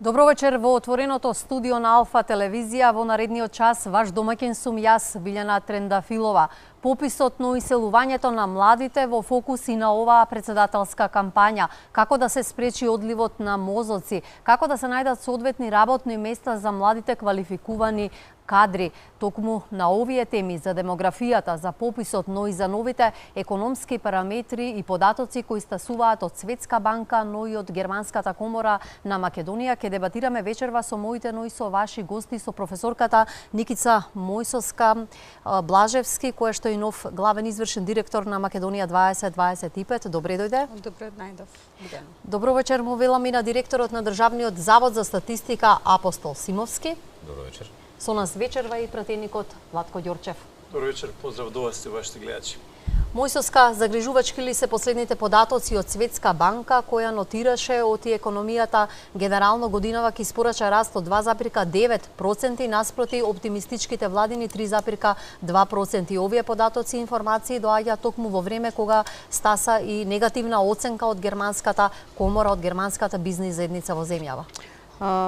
Добро вечер во отвореното студио на Алфа телевизија. Во наредниот час ваш домаќин сум јас, Билјана Трендафилова. Пописот на иселувањето на младите во фокус и на оваа председателска кампања. Како да се спречи одливот на мозоци, како да се најдат соодветни работни места за младите квалификувани кадри. Токму на овие теми за демографијата, за пописот, но и за новите економски параметри и податоци кои стасуваат од Светска банка, но и од Германската комора на Македонија, ќе дебатираме вечерва со моите, но и со ваши гости, со професорката Никица Мојсовска Блажевски, која што е нов главен извршен директор на Македонија 2025. Добре дојде. Добре најдов. Добро вечер му велам и на директорот на Државниот завод за статистика Апостол Симовски. Добро вечер. Со нас вечерва и пратеникот Владко Ѓорчев. Добро вечер, поздрав до вас и вашите гледачи. Мојсовска, загрижувачки ли се последните податоци од Светска банка, која нотираше оти економијата генерално годинава ќе испорача раст од 2,9% наспроти оптимистичките владини 3,2%. Овие податоци и информации доаѓаат токму во време кога стаса и негативна оценка од Германската комора, од Германската бизнис заедница во земјава.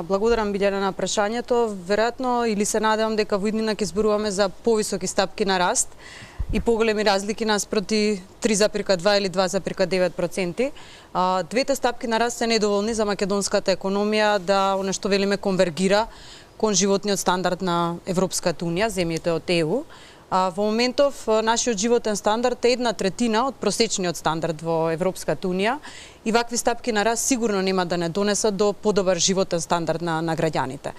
Благодарам, Билјана, на прашањето. Веројатно или се надевам дека во иднина ќе зборуваме за повисоки стапки на раст и поголеми разлики наспроти 3,2 или 2,9%. Двете стапки на раст се недоволни за македонската економија да, она што велиме, конвергира кон животниот стандард на Европската унија, земјите од ЕУ. Во моментов нашиот животен стандард е 1/3 од просечниот стандард во Европската унија и вакви стапки на раст сигурно нема да не донесат до подобар животен стандард на граѓаните.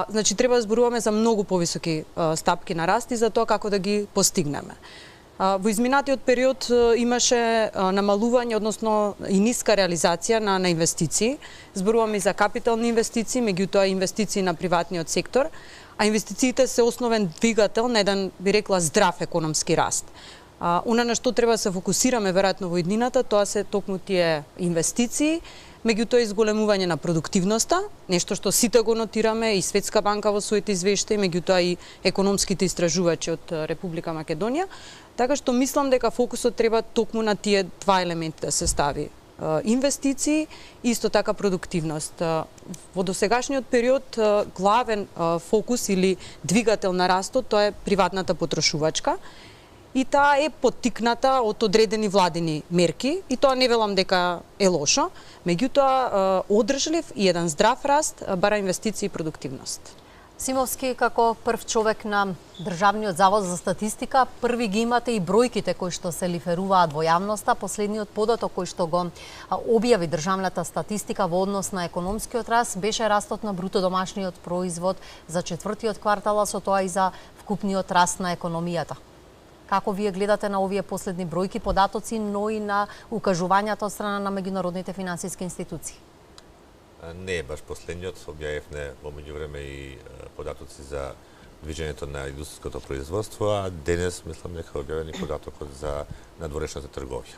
Значи треба да зборуваме за многу повисоки стапки на раст и за тоа како да ги постигнеме. Во изминатиот период имаше намалување, односно и ниска реализација на инвестиции. Зборуваме и за капитални инвестиции, меѓутоа инвестиции на приватниот сектор, а инвестициите се основен двигател на еден, би рекла, здрав економски раст. Она на што треба да се фокусираме веројатно во иднината, тоа се токму тие инвестиции, меѓутоа изголемување на продуктивноста, нешто што сите го нотираме и Светска банка во своите извештаи, меѓутоа и економските истражувачи од Република Македонија, така што мислам дека фокусот треба токму на тие два елементи да се стави. Инвестиции и исто така продуктивност. Во досегашниот период главен фокус или двигател на растот тоа е приватната потрошувачка и таа е поттикната од одредени владини мерки и тоа не велам дека е лошо, меѓутоа одржлив и еден здрав раст бара инвестиции и продуктивност. Симовски, како прв човек на Државниот завод за статистика, први ги имате и бројките кои што се лиферуваат во јавноста. Последниот податок кој што го објави Државната статистика во однос на економскиот раст беше растот на бруто домашниот производ за четвртиот квартал, со тоа и за вкупниот раст на економијата. Како вие гледате на овие последни бројки, податоци, но и на укажувањата од страна на меѓународните финансиски институции? Не е баш последниот, објавивме во меѓувреме и податоци за движењето на индустријското производство, а денес мислам дека објавени податокот за надворешната трговија.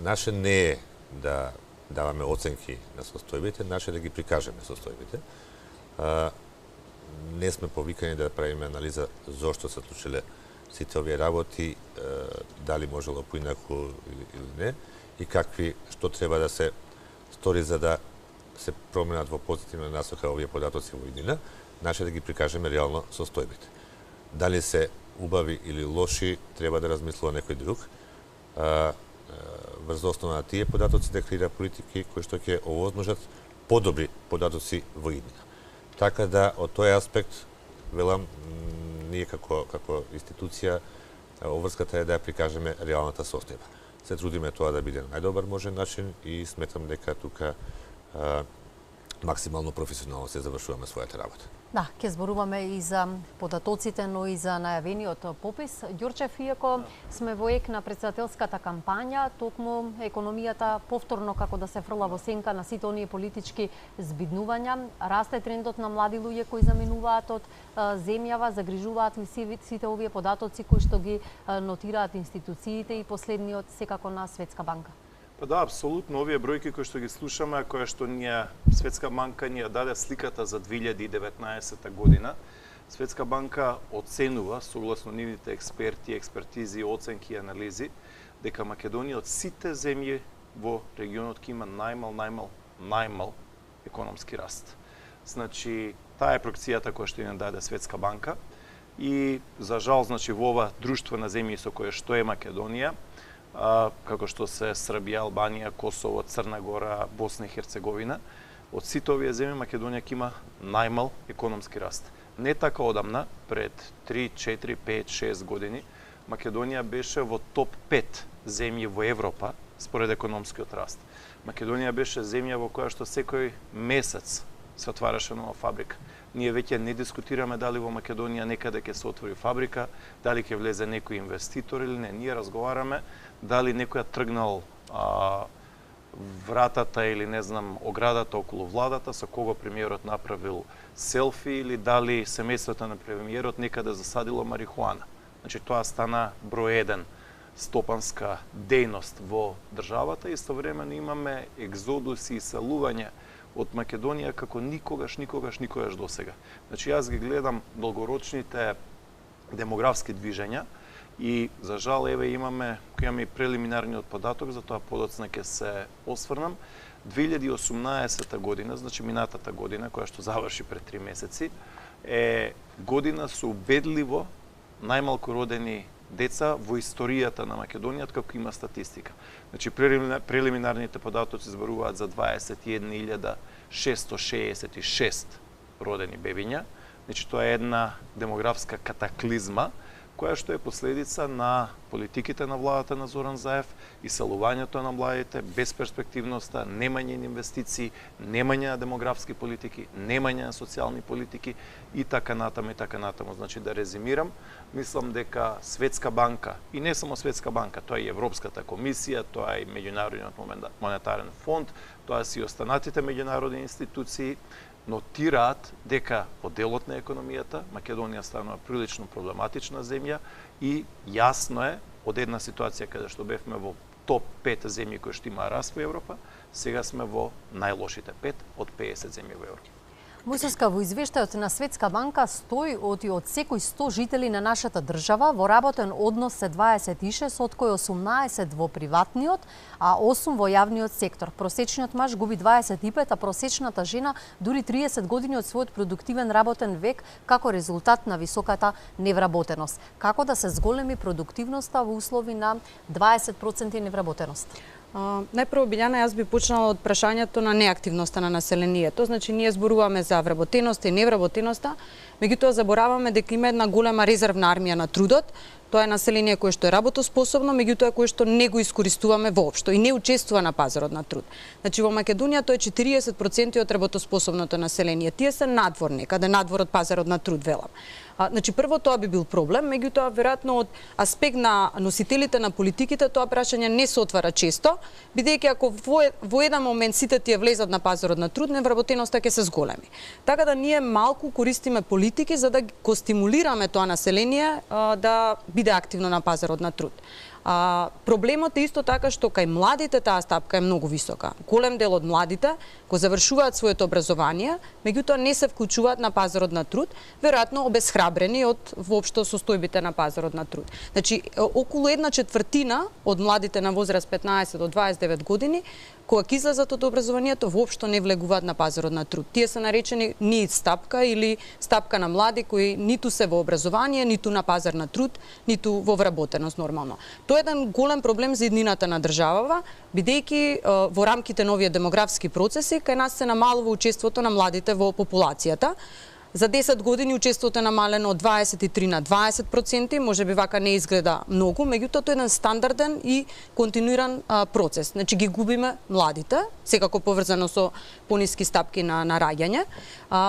Наше не е да даваме оценки на состојбите, наше е да ги прикажеме состојбите. Не сме повикани да правиме анализа зошто се случиле сите овие работи, дали можело поинаку или не, и што треба да се стори за да се променат во позитивна насока овие податоци во иднина, наше да ги прикажеме реално состојбите. Дали се убави или лоши, треба да размислува некој друг. Врз основа на тие податоци да креира политики кои што ќе овозможат подобри податоци во иднина. Така да, од тој аспект, велам, ние како институција, обврската е да ја прикажеме реалната состојба. Се трудиме тоа да биде на најдобар можен начин и сметам дека тука максимално професионално се завршуваме својата работа. Да, ќе зборуваме и за податоците, но и за најавениот попис. Ѓорчев, иако сме во ек на председателската кампања, токму економијата повторно како да се фрла во сенка на сите оние политички збиднувања, расте трендот на млади луѓе кои заминуваат од земјава, загрижуваат ли сите овие податоци кои што ги нотираат институциите и последниот секако на Светска банка? Па да, апсолутно, овие бројки кои што ги слушаме, кои што Светска банка ни даде сликата за 2019 година, Светска банка оценува, согласно нивните експерти, експертизи, оценки и анализи, дека Македонија од сите земји во регионот ќе има најмал економски раст. Значи, таа е проекцијата која што ни даде Светска банка и за жал, значи, во ова друштво на земји со кое што е Македонија, како што се Србија, Албанија, Косово, Црна Гора, Босна и Херцеговина, од сите овие земји Македонија ќе има најмал економски раст. Не така одамна, пред 3, 4, 5, 6 години, Македонија беше во топ 5 земји во Европа според економскиот раст. Македонија беше земја во која што секој месец се отвараше нова фабрика. Ние веќе не дискутираме дали во Македонија некаде ќе се отвори фабрика, дали ќе влезе некој инвеститор или не. Ние разговараме дали некој тргнал вратата или не знам оградата околу владата, со кого премиерот направил селфи или дали семејството на премиерот некаде засадило марихуана. Значи тоа стана број 1 стопанска дејност во државата и истовремено имаме екзодус и иселување од Македонија како никогаш досега. Значи јас ги гледам долгорочните демографски движења и за жал еве имаме и прелиминарниот податок, за тоа подоцна ќе се осврнам. 2018 година, значи минатата година која што заврши пред 3 месеци, е година со убедливо најмалку родени деца во историјата на Македонија, како има статистика. Значи, прелиминарните податоци зборуваат за 21.666 родени бебиња. Значи, тоа е една демографска катаклизма, која што е последица на политиките на владата на Зоран Заев, иселувањето на младите, безперспективноста, немање на инвестиции, немање на демографски политики, немање на социјални политики и така натаму. Значи, да резимирам, мислам дека Светска банка, и не само Светска банка, тоа е и Европската комисија, тоа е и Меѓународниот монетарен фонд, тоа се и останатите меѓународни институции, нотираат дека по делот на економијата Македонија станува прилично проблематична земја и јасно е од една ситуација каде што бевме во топ 5 земји кои што има раст во Европа, сега сме во најлошите 5 од 50 земји во Европа. Мојсовска, во извештајот на Светска банка стои од секој 100 жители на нашата држава во работен однос се 26, од кои 18 во приватниот, а 8 во јавниот сектор. Просечниот маж губи 25, а просечната жена дури 30 години од својот продуктивен работен век како резултат на високата невработеност. Како да се зголеми продуктивноста во услови на 20% невработеност? Најпрво, Билјана, јас би почнала од прашањето на неактивноста на населението. Значи, ние зборуваме за вработеноста и невработеноста, меѓутоа забораваме дека има една голема резервна армија на трудот. Тоа е население кое што е работоспособно, меѓутоа кое што не го искористуваме воопшто и не учествува на пазарот на труд. Значи, во Македонија тоа е 40% од работоспособното население. Тие се надворни, каде надвор од пазарот на труд, велам. Значи, прво тоа би бил проблем, меѓутоа веројатно од аспект на носителите на политиките тоа прашање не се отвара често, бидејќи ако во еден момент сите тие влезат на пазарот на труд, невработеноста ќе се зголеми. Така да ние малку користиме политики за да го стимулираме тоа население да биде активно на пазарот на труд. Проблемот е исто така што кај младите таа стапка е многу висока. Голем дел од младите го завршуваат своето образование, меѓутоа не се вклучуваат на пазарот на труд, веројатно обесхрабрени од воопшто состојбите на пазарот на труд. Значи, околу 1/4 од младите на возраст 15 до 29 години, кога ќе излезат од образованието, воопшто не влегуваат на пазарот на труд. Тие се наречени нид стапка или стапка на млади кои ниту се во образование, ниту на пазар на труд, ниту во вработеност нормално. Тоа е еден голем проблем за еднината на државава, бидејќи во рамките на овие демографски процеси кај нас се намалува учеството на младите во популацијата. За 10 години учеството е намалено од 23 на 20%, може би вака не изгледа многу, меѓутоа тоа е еден стандарден и континуиран процес. Значи ги губиме младите, секако поврзано со пониски стапки на раѓање.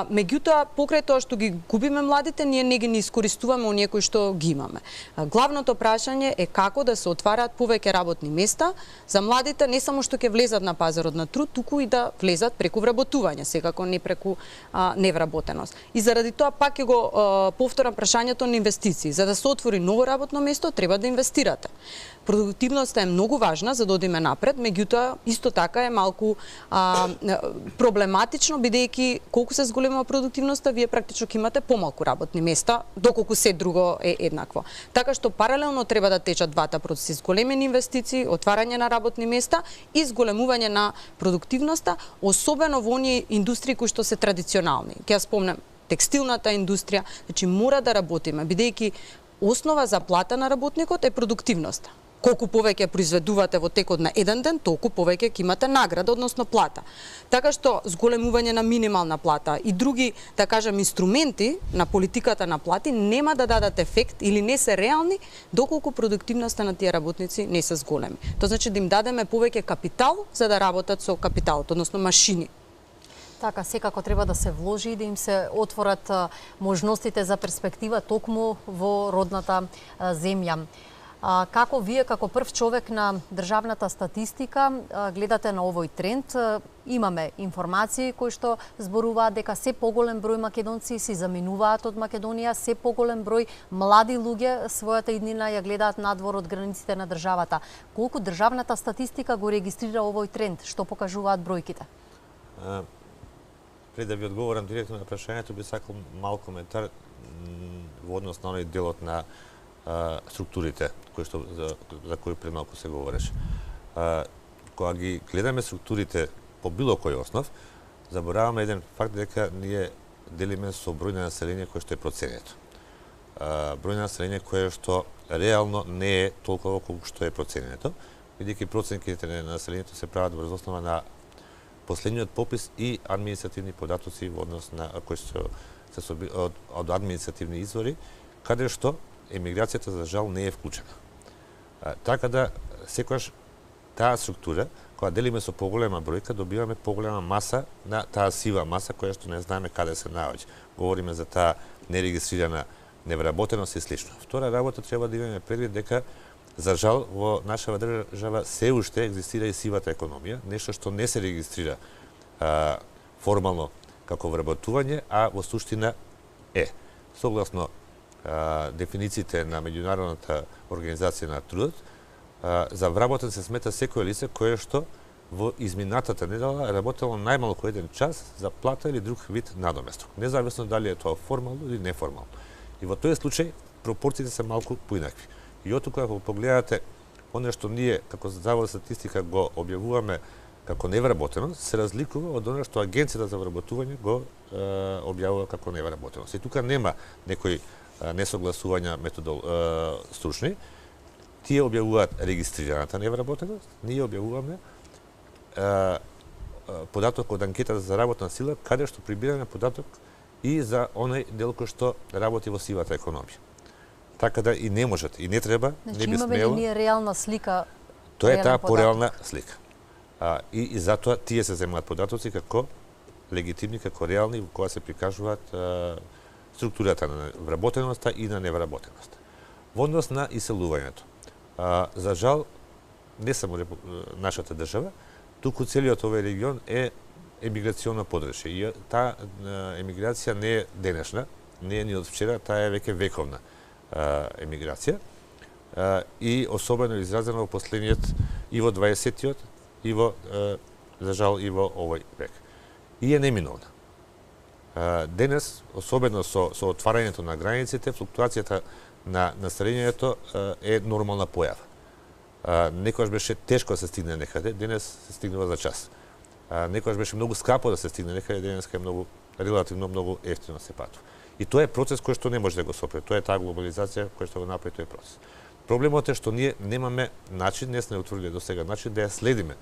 Меѓутоа, покрај тоа што ги губиме младите, ние не ги искористуваме оние кои што ги имаме. Главното прашање е како да се отвараат повеќе работни места за младите, не само што ќе влезат на пазарот на труд, туку и да влезат преку вработување, секако не преку невработеност. И заради тоа пак ќе го повторам прашањето на инвестиции. За да се отвори ново работно место, треба да инвестирате. Продуктивноста е многу важна за да одиме напред, меѓутоа исто така е малку проблематично, бидејќи колку се зголемува продуктивноста, вие практично ќе имате помалку работни места, доколку се друго е еднакво. Така што паралелно треба да течат двата процеси: зголемени инвестиции, отварање на работни места и зголемување на продуктивноста, особено во оние индустрии кои што се традиционални. Ќе ја спомнам текстилната индустрија, значи мора да работиме, бидејќи основа за плата на работникот е продуктивноста. Колку повеќе произведувате во текот на еден ден, толку повеќе ќе имате награда, односно плата. Така што зголемување на минимална плата и други, да кажам, инструменти на политиката на плати нема да дадат ефект или не се реални доколку продуктивноста на тие работници не се зголеми. Тоа значи да им дадеме повеќе капитал за да работат со капиталот, односно машини. Така, секако треба да се вложи и да им се отворат можностите за перспектива токму во родната земја. Како вие, како прв човек на државната статистика, гледате на овој тренд? Имаме информации кои што зборуваат дека се поголем број македонци си заминуваат од Македонија, се поголем број млади луѓе својата иднина ја гледаат надвор од границите на државата. Колку државната статистика го регистрира овој тренд? Што покажуваат бројките? Пред да ви одговорам директно на прашањето, би сакал мал коментар во однос на оној делот на структурите за кои пред малку се говореше. Кога ги гледаме структурите по било кој основ, забораваме еден факт дека ние делиме со број на население кое што е проценето. Број на население кое што реално не е толкова колку што е проценето, бидејќи проценките на населението се прават врз основа на последниот попис и административни податоци во однос на кои што се од административни извори, каде што емиграцијата за жал не е вклучена. Така да секогаш таа структура, кога делиме со поголема бројка, добиваме поголема маса на таа сива маса која што не знаеме каде се наоѓа. Говориме за таа нерегистрирана невработеност и слично. Втора работа треба да имаме предвид дека за жал во нашава држава се уште екзистира и сивата економија, нешто што не се регистрира формално како вработување, а во суштина е. Согласно дефинициите на Меѓународната организација на трудот, за вработен се смета секое лице кое што во изминатата недела работело најмалку еден час за плата или друг вид надоместок, независно дали е тоа формално или неформално. И во тој случај пропорциите се малку поинакви. И оттука ако погледате оно што ние како Завод за статистика го објавуваме како невработеност, се разликува од оно што Агенцијата за вработување го објавува како невработеност. И тука нема некои несогласувања стручни. Тие објавуваат регистрираната невработеност, ние објавуваме податок од анкетата за работна сила, каде што прибираме податок и за оној дел кој што работи во сивата економија. Така да и не можете, и не треба, значи, не би смело. имаме ли ние реална слика? Тоа е таа пореална слика. И затоа тие се земаат податоци како легитимни, како реални, кога се прикажуваат структурата на вработеноста и на невработеноста. Во однос на иселувањето. За жал, не само нашата држава, туку целиот овој регион е емиграционно подрачје. И таа емиграција не е денешна, не е ни од вчера, таа е веќе вековна емиграција. И особено изразена во последниот и во 20-тиот, и во, за жал, и во овој век. И е неминовна. Денес, особено со отварањето на границите, флуктуацијата на населението е нормална појава. Некогаш беше тешко да се стигне некаде, денес се стигнува за час. Некогаш беше многу скапо да се стигне некаде, денес е релативно многу ефтино се патува. И тоа е процес кој што не може да го сопре. Тоа е таа глобализација која што го направи тој процес. Проблемот е што ние немаме начин, не сме утврдили до сега начин да ја следиме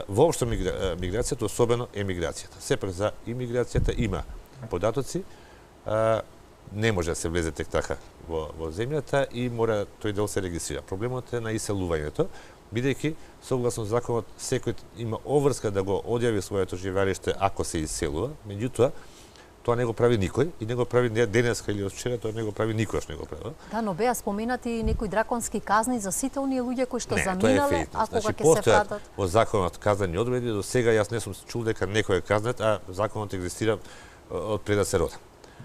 воопшто миграцијата, особено емиграцијата. Сепак за имиграцијата има податоци, не може да се влезе тек така во земјата и мора тој дел се регистрира. Проблемот е на иселувањето, бидејќи согласно законот секој има обврска да го одјави своето живеалиште ако се иселува, меѓутоа тоа не го прави никој и не го прави не денеска или од вчера, тоа не го прави никош не го прави. Да, но беа споменати некои драконски казни за сите оние луѓе кои што заминале, а кога ќе се вратат. Во законот казани одредби, до сега јас не сум чул дека некој е казнет, а законот екзистира од пред да се родам.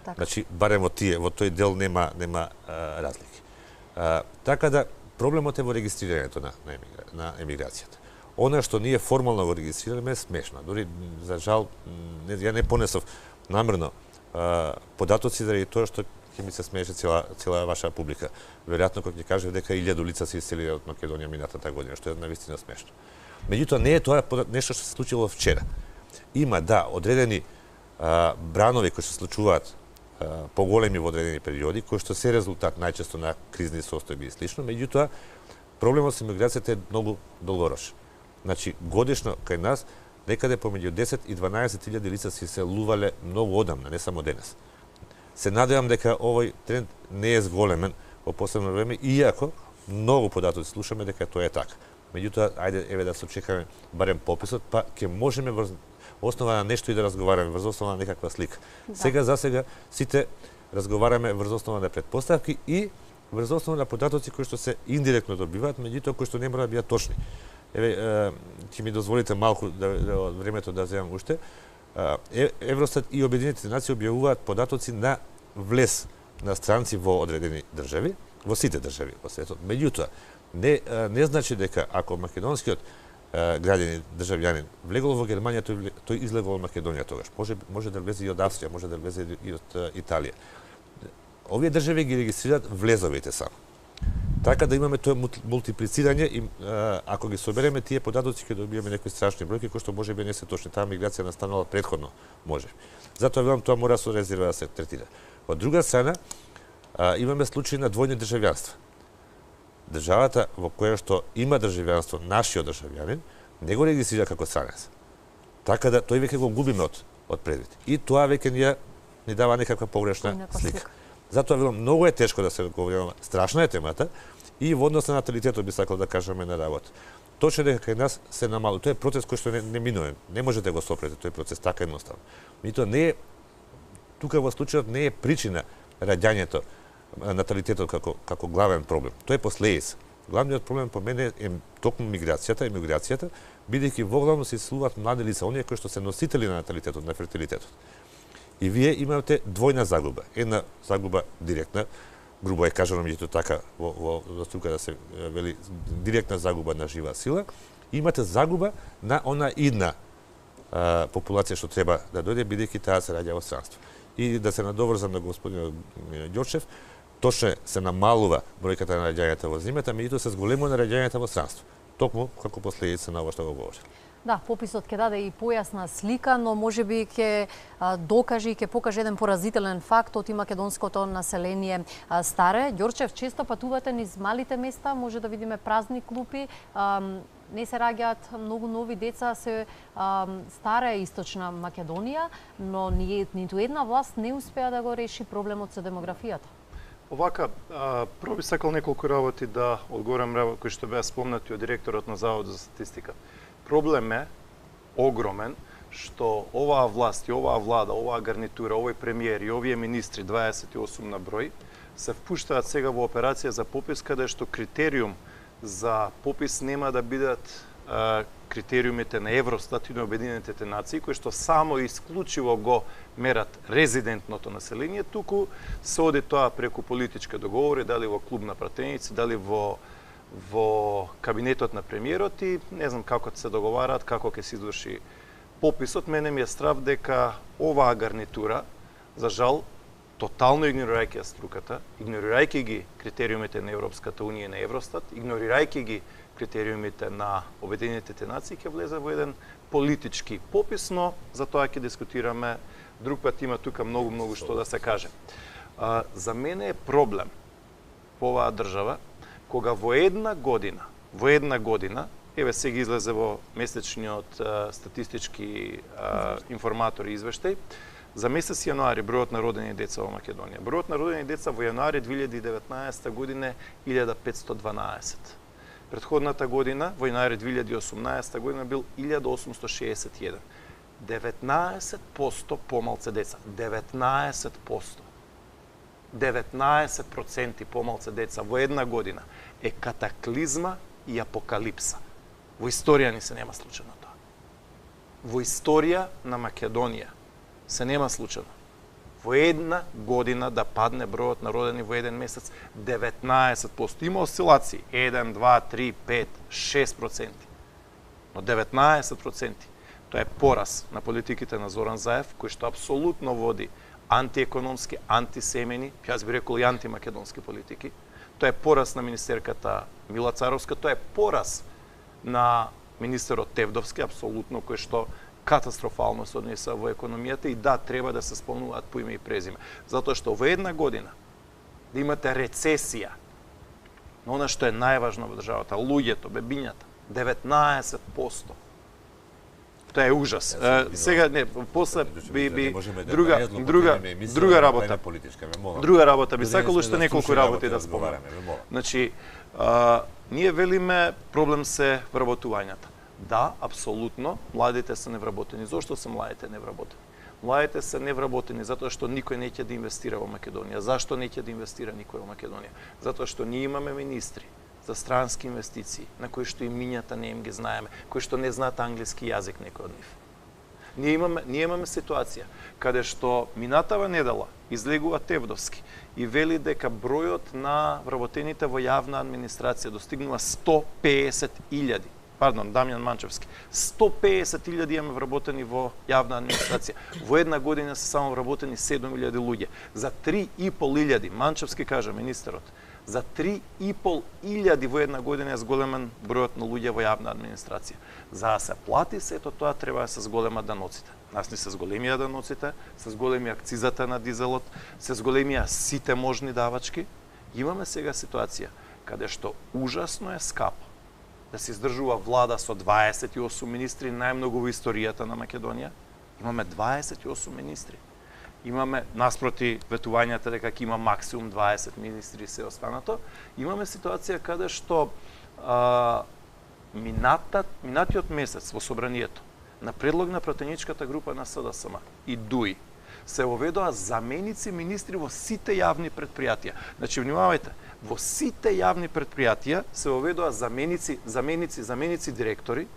Така. Значи, барем во тој дел нема разлики. Така да, проблемот е во регистрирањето на емиграцијата. Она што ние формално го регистрираме е смешно. Дори, за жал, ја не понесов намерно податоци заради тоа што ќе ми се смееше цела ваша публика. Веројатно кога ќе кажа дека 1000 лица се иселија од Македонија минатата година, што е навистина смешно. Меѓутоа не е тоа нешто што се случило вчера. Има одредени бранови кои се случуваат поголеми во одредени периоди, кои што се резултат најчесто на кризни состојби и слично, меѓутоа проблемот со миграцијата е многу долгорочен. Значи, годишно кај нас некаде помеѓу 10 и 12.000 лица се иселувале многу одамна, не само денес. Се надевам дека овој тренд не е зголемен во последно време, иако многу податоци слушаме дека тоа е така. Меѓутоа, ајде еве да се очекаме барем пописот, па ќе можеме врз основа на нешто и да разговараме, врз основа на некаква слика. Да. За сега сите разговараме врз основа на претпоставки и врз основа на податоци кои што се индиректно добиваат, меѓутоа кои што не мора да бидат точни. Еве, ќе ми дозволите малку од времето да земам уште. Евростат и Обединетите нации објавуваат податоци на влез на странци во одредени држави, во сите држави во светот. Меѓутоа, не значи дека ако македонскиот граѓанин, државјанин, влегол во Германија, тој излегол од Македонија тогаш. Може да влезе и од Австрија, може да влезе и од Италија. Овие држави ги регистрираат влезовите само. Така да имаме тоа мултиплицирање и ако ги собереме тие податоци ќе добиеме некои страшни бројки кои што можеби не се точни. Таа миграција настанала претходно, може. Затоа велам тоа мора со резерва да се третира. Од друга страна, имаме случаи на двојни државјанства. Државата во која што има државјанство, нашиот државјанин, не го регистрира како странец. Така да тој веќе го губиме од предвид. И тоа веќе ни дава некаква погрешна слика. Затоа велам, многу е тешко да се говориме, страшна е темата и во однос на наталитетот би сакал да кажеме на работа. Точно дека кај нас се намалува. Тоа е процес кој што не минуем. Не можете да го сопрете тој процес така едноставно. Меѓутоа не е тука во случајот не е причина раѓањето, наталитетот како главен проблем. Тоа е последица. Главниот проблем по мене е токму миграцијата, емиграцијата, бидејќи во главно се иселуваат млади лица, оние кои што се носители на наталитетот, на фертилитетот. И вие имате двојна загуба. Една загуба директна, грубо е кажано, меѓутоа така во струка да се вели директна загуба на жива сила, и имате загуба на она идна популација што треба да дојде, бидејќи таа се раѓа во странство. И да се надоврзам на господинот Ѓорчев, точно се намалува бројката на раѓањата во земјата, меѓутоа се зголемува на раѓањата во странство. Токму како последица на ова што го говори. Да, пописот ќе даде и појасна слика, но можеби ќе докаже и ќе покаже еден поразителен факт од македонското население старе. Ѓорчев, често патувате низ малите места, може да видиме празни клупи, не се раѓаат многу нови деца, се стара источна Македонија, но ниту една власт не успеа да го реши проблемот со демографијата. Овака, прво би сакал неколку работи да одговорам кои што беа спомнати од директорот на Завод за статистика. Проблем е огромен што оваа власт и оваа влада, оваа гарнитура, овој премиер и овие министри, 28 на број, се впуштаат сега во операција за попис, каде што критериум за попис нема да бидат критериумите на Евростат и на Обединетите нации, кои што само и исклучиво го мерат резидентното население, туку се оди тоа преку политички договори, дали во клуб на пратеници, дали во кабинетот на премиерот и не знам како се договараат, како ќе се изврши пописот. Мене ми е страв дека оваа гарнитура, за жал, тотално игнорирајќи струката, игнорирајќи ги критериумите на Европската унија и на Евростат, игнорирајќи ги критериумите на Обединетите нации, ќе влезе во еден политички попис, но за тоа ќе дискутираме друг пат. Има тука многу што да се каже. За мене е проблем по оваа држава кога во една година, еве сега излезе во месечниот статистички информатор извештај, за месец јануари бројот на родени деца во Македонија. Бројот на родени деца во јануари 2019 година е 1512. Претходната година, во јануари 2018 година, бил 1861. 19% помалце деца. 19% помалце деца во една година е катаклизма и апокалипса. Во историја ни се нема случајно тоа. Во историја на Македонија се нема случајно. во една година да падне бројот на родени во еден месец 19%. Има осцилации 1, 2, 3, 5, 6%. Но 19%. Тоа е пораз на политиките на Зоран Заев, кој што апсолутно води антиекономски, антисемени, јас би рекол и антимакедонски политики. Тоа е пораз на министерката Мила Царовска, тоа е пораз на министерот Тевдовски, апсолутно, кој што катастрофално се однесува во економијата и да, треба да се спомнуваат по име и презиме. Затоа што во една година да имате рецесија, но она што е најважно во државата, луѓето, бебињата, 19%. Тоа е ужас. Сега не, после би друга работа. Друга работа би сакал уште неколку работи да спомнам. Значи, ние велиме проблем се вработувањата. Да, апсолутно, младите се невработени. Зошто се младите невработени? Младите се невработени затоа што никој неќе да инвестира во Македонија. Зашто неќе да инвестира никој во Македонија? Затоа што ние имаме министри за странски инвестиции, на кои што имињата не им ги знаеме, кои што не знаат англиски јазик некој од нив. Ние имаме ситуација каде што минатава недела излегува Тевдовски и вели дека бројот на вработените во јавна администрација достигнува 150.000. Пардон, Дамјан Манчевски. 150.000 имаме вработени во јавна администрација. Во една година се само вработени 7.000 луѓе. За 3.500, Манчевски кажа министерот, за 3.500 во една година е зголемен бројот на луѓе во јавна администрација. За да се плати сето тоа треба да се зголемат даноците. Нас не се зголемија даноците, се зголеми акцизата на дизелот, се зголемија сите можни давачки. Имаме сега ситуација каде што ужасно е скапо да се издржува влада со 28 министри, најмногу во историјата на Македонија. Имаме 28 министри. Имаме, наспроти ветувањата дека ќе има максимум 20 министри и се останато, имаме ситуација каде што минатиот месец во собранието на предлог на пратеничката група на СДСМ и ДУИ се воведоа заменици министри во сите јавни претпријатија. Значи, внимавајте, во сите јавни претпријатија се воведоа заменици директори,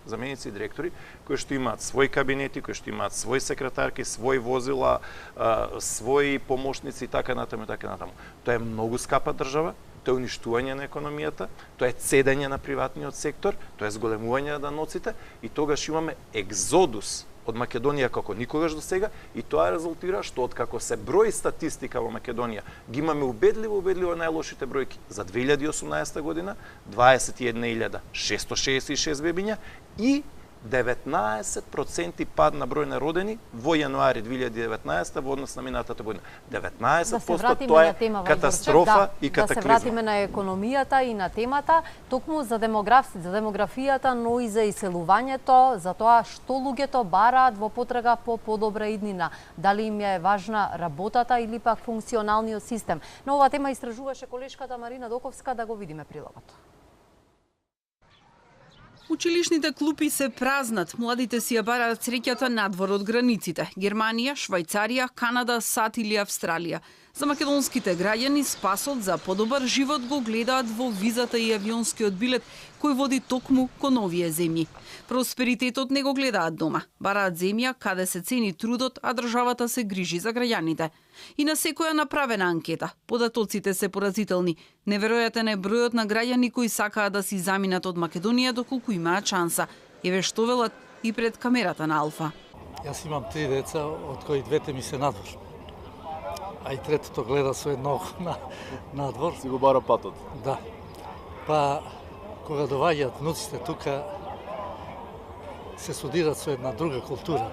кои што имаат своји кабинети, кои што имаат своји секретарки, своји возила, своји помошници и така натаму и така натаму. Тоа е многу скапа држава, тоа е уништување на економијата, тоа е цедење на приватниот сектор, тоа е зголемување на даноците и тогаш имаме екзодус од Македонија како никогаш до сега и тоа резултира што откако се брои статистика во Македонија, ги имаме убедливо најлошите бројки за 2018 година, 21.666 бебиња и 19% пад на број на родени во јануари 2019 во однос на минатата година. 19% тоа е катастрофа и катаклизма. Да се вратиме на економијата и на темата, токму за демографијата, но и за иселувањето, за тоа што луѓето бараат во потрага по подобра иднина. Дали им е важна работата или пак функционалниот систем. На оваа тема истражуваше колешката Марина Доковска, да го видиме прилогот. Училишните клупи се празнат, младите си ја бараат среќата надвор од границите. Германија, Швајцарија, Канада, САД или Австралија. За македонските граѓани спасот за подобар живот го гледаат во визата и авионскиот билет кој води токму кон овие земји. Просперитетот не го гледаат дома. Бараат земја каде се цени трудот, а државата се грижи за граѓаните. И на секоја направена анкета, податоците се поразителни. Неверојатен е бројот на граѓани кои сакаат да си заминат од Македонија доколку имаат шанса. Еве што велат и пред камерата на Алфа. Јас имам 3 деца, од кои двете ми се надвор. А и третото гледа со едно надвор. Си го бара патот. Да. Па, кога доваѓаат внуците тука, се студираат со една друга култура.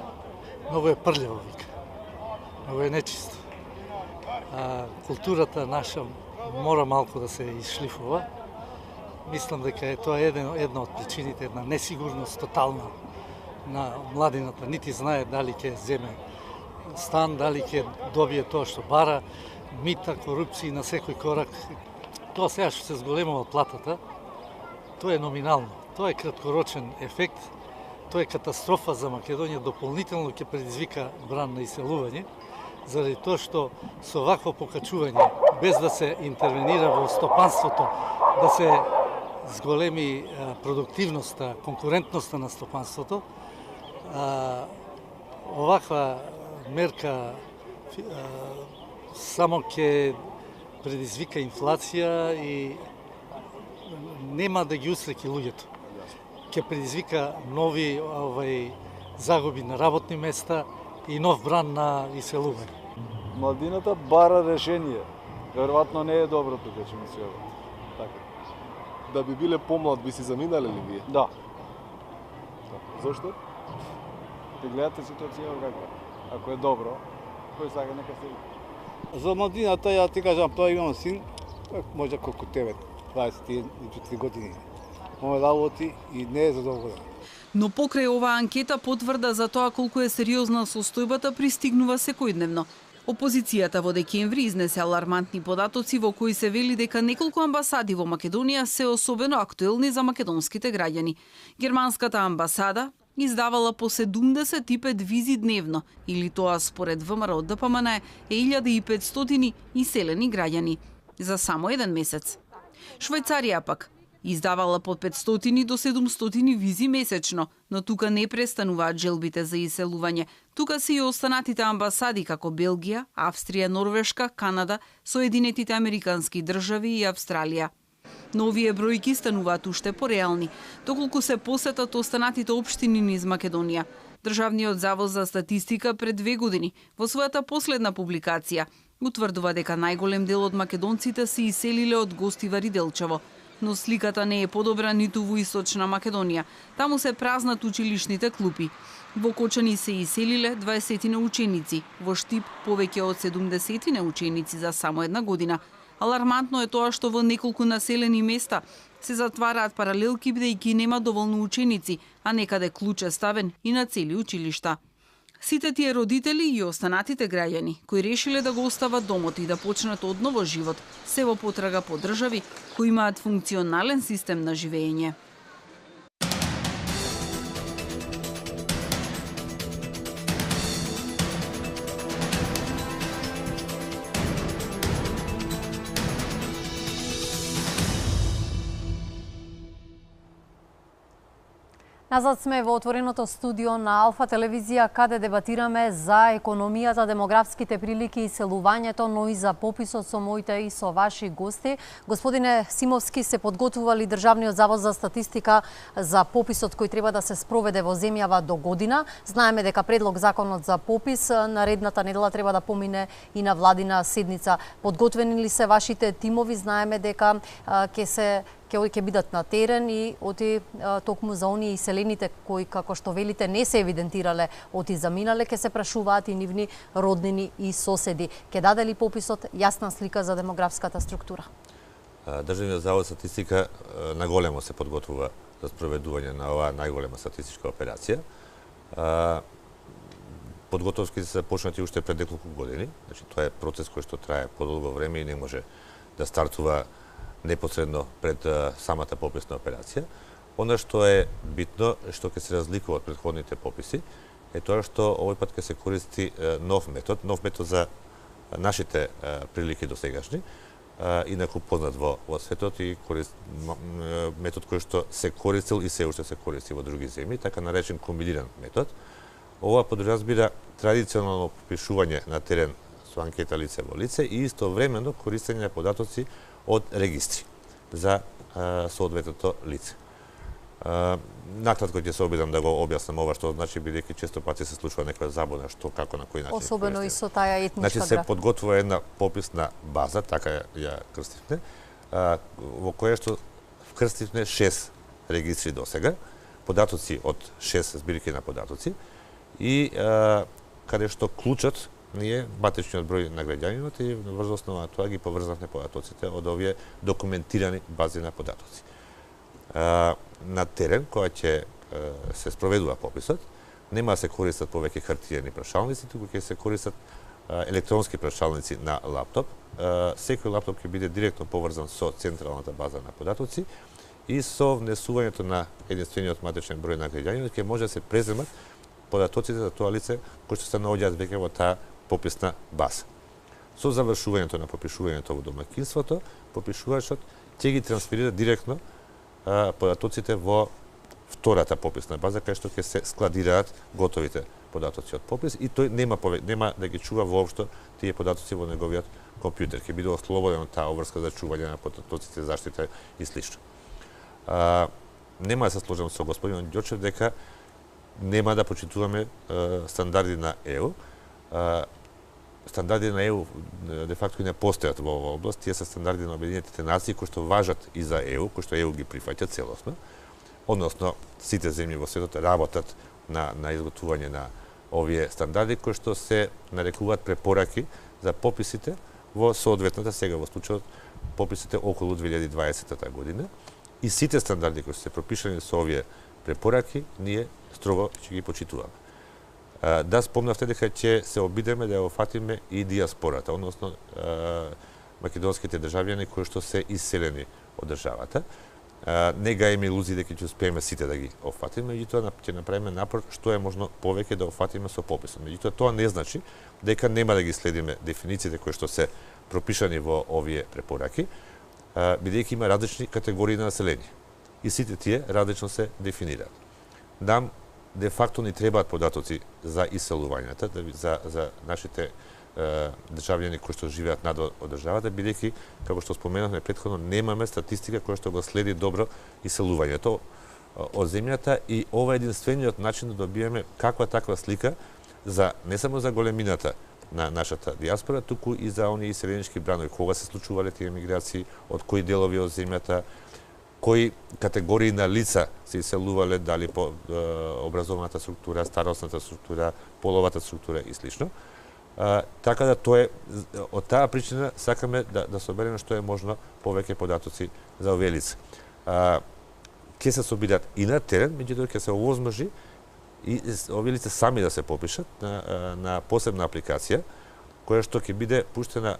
Многу е прљаво, вика. Многу е нечисто. Културата наша мора малку да се изшлифува. Мислам дека е тоа една од причините, една несигурност тотална на младината. Нити знае дали ќе земе стан, дали ќе добие тоа што бара, мита, корупција на секој корак. Тоа сега што се зголемува платата, тоа е номинално. Тоа е краткорочен ефект, тоа е катастрофа за Македонија, дополнително ќе предизвика бран на иселување, заради тоа што со вакво покачување, без да се интервенира во стопанството, да се зголеми продуктивноста, конкурентноста на стопанството, оваква мерка само ќе предизвика инфлација и нема да ги усреќи луѓето. Ќе предизвика нови загуби на работни места и нов бран на иселување. Младината бара решение. Веројатно не е добро тука, че ми се јават. Така. Да би биле помлад, би си заминале ли вие? Да. Зошто? Те гледате ситуација каква. Ако е добро, кој сака нека се. За младината, ја ти кажам, тоа имам син, може колку тебе, 24 години. Он работи и не е задоволен. Но покрај оваа анкета потврда за тоа колку е сериозна состојбата пристигнува секојдневно. Опозицијата во декември изнесе алармантни податоци во кои се вели дека неколку амбасади во Македонија се особено актуелни за македонските граѓани. Германската амбасада издавала по 75 визи дневно, или тоа според ВМРО ДПМН е 1500 иселени граѓани за само еден месец. Швајцарија пак издавала по 500 до 700 визи месечно, но тука не престануваат желбите за иселување. Тука се и останатите амбасади како Белгија, Австрија, Норвешка, Канада, Соединетите Американски држави и Австралија. Но овие бројки стануваат уште пореални, доколку се посетат останатите општини низ Македонија. Државниот завод за статистика пред 2 години во својата последна публикација утврдува дека најголем дел од македонците се иселиле од Гостивар и Делчево. Но сликата не е подобра ниту во Источна Македонија. Таму се празнат училишните клупи. Во Кочани се иселиле 20 ученици, во Штип повеќе од 70 ученици за само една година. Алармантно е тоа што во неколку населени места се затвараат паралелки бидејќи нема доволно ученици, а некаде клуч е ставен и на цели училишта. Сите тие родители и останатите граѓани кои решиле да го остават домот и да почнат одново живот, се во потрага по држави кои имаат функционален систем на живење. Назад сме во отвореното студио на Алфа телевизија, каде дебатираме за економијата, демографските прилики и селувањето, но и за пописот со моите и со ваши гости. Господине Симовски, се подготвували Државниот завод за статистика за пописот кој треба да се спроведе во земјава до година. Знаеме дека предлог законот за попис наредната недела треба да помине и на владина седница. Подготвени ли се вашите тимови? Знаеме дека ќе бидат на терен и оти токму за оние иселените кои, како што велите, не се евидентирале оти заминале, ќе се прашуваат и нивни роднини и соседи. Ќе даде ли пописот јасна слика за демографската структура? Државниот завод за статистика наголемо се подготвува за спроведување на оваа најголема статистичка операција. Подготовките се почнати уште пред неколку години, значи тоа е процес кој што трае подолго време и не може да стартува непосредно пред самата пописна операција. Она што е битно, што ќе се разликува од претходните пописи, е тоа што овој пат ќе се користи нов метод за нашите прилики досегашни, инаку познат во светот и метод кој што се користил и се уште се користи во други земји, така наречен комбиниран метод. Ова подразбира традиционално попишување на терен со анкета лице во лице и истовремено користење на податоци од регистри за соодветното лице. Накратко ќе се обидам да го објаснам ова што значи, бидејќи често пати се случува некоја забуна што како на кој начин. Особено и со таа етничка значи се подготвува една пописна база, така ја крстивме, во која што вкрстивме 6 регистри досега, податоци од 6 збирки на податоци и каде што клучот ние матичниот број на граѓанинот и врз основа на тоа ги поврзавме податоците од овие документирани бази на податоци. На терен, која ќе се спроведува пописот, нема да се користат повеќе хартиени прашалници, туку ќе се користат електронски прашалници на лаптоп. Секој лаптоп ќе биде директно поврзан со централната база на податоци и со внесувањето на единствениот матичен број на граѓанинот ќе може да се преземат податоците за тоа лице кои што се наоѓаат веќе во таа пописна база. Со завршувањето на попишувањето во домаќинството, попишувачот ќе ги трансферира директно податоците во втората пописна база, кај што ќе се складираат готовите податоци од попис и тој нема да ги чува воопшто тие податоци во неговиот компјутер. Ќе биде ослободен од таа обврска за чување на податоците, заштита и слично. Нема да се сложам со господин Ѓочев дека нема да почитуваме стандарди на ЕУ. Стандарди на ЕУ де факто и не постојат во оваа област. Тие се стандарди на Обединетите нации кои што важат и за ЕУ, кои што ЕУ ги прифаќа целосно. Односно, сите земји во светот работат на изготвување на овие стандарди кои што се нарекуваат препораки за пописите во соодветната, сега во случајот пописите околу 2020 година. И сите стандарди кои се пропишани со овие препораки, ние строго ќе ги почитуваме. Да, спомнавте дека ќе се обидеме да ја офатиме и диаспората, односно македонските државјани кои што се иселени од државата. Не гајме илузии дека ќе успееме сите да ги офатиме, меѓутоа ќе направиме напор што е можно повеќе да офатиме со пописот. Меѓутоа тоа не значи дека нема да ги следиме дефинициите кои што се пропишани во овие препораки, бидејќи има различни категории на население. И сите тие различно се дефинираат. Нам де факто ни требаат податоци за иселувањата, за нашите државјани кои што живеат надвор од државата, бидејќи, како што споменавме претходно, немаме статистика која што го следи добро иселувањето од земјата и ова е единствениот начин да добиеме каква таква слика за не само за големината на нашата диаспора, туку и за оние иселенички бранови, кога се случувале тие миграции, од кои делови од земјата, кои категории на лица се иселувале, дали по образовната структура, старосната структура, половата структура и слично. Така да тоа е, од таа причина сакаме да собереме што е можно повеќе податоци за овие лица. Ќе се собират и на терен, меѓутоа ќе се овозможи и овие лица сами да се попишат на посебна апликација, која што ќе биде пуштена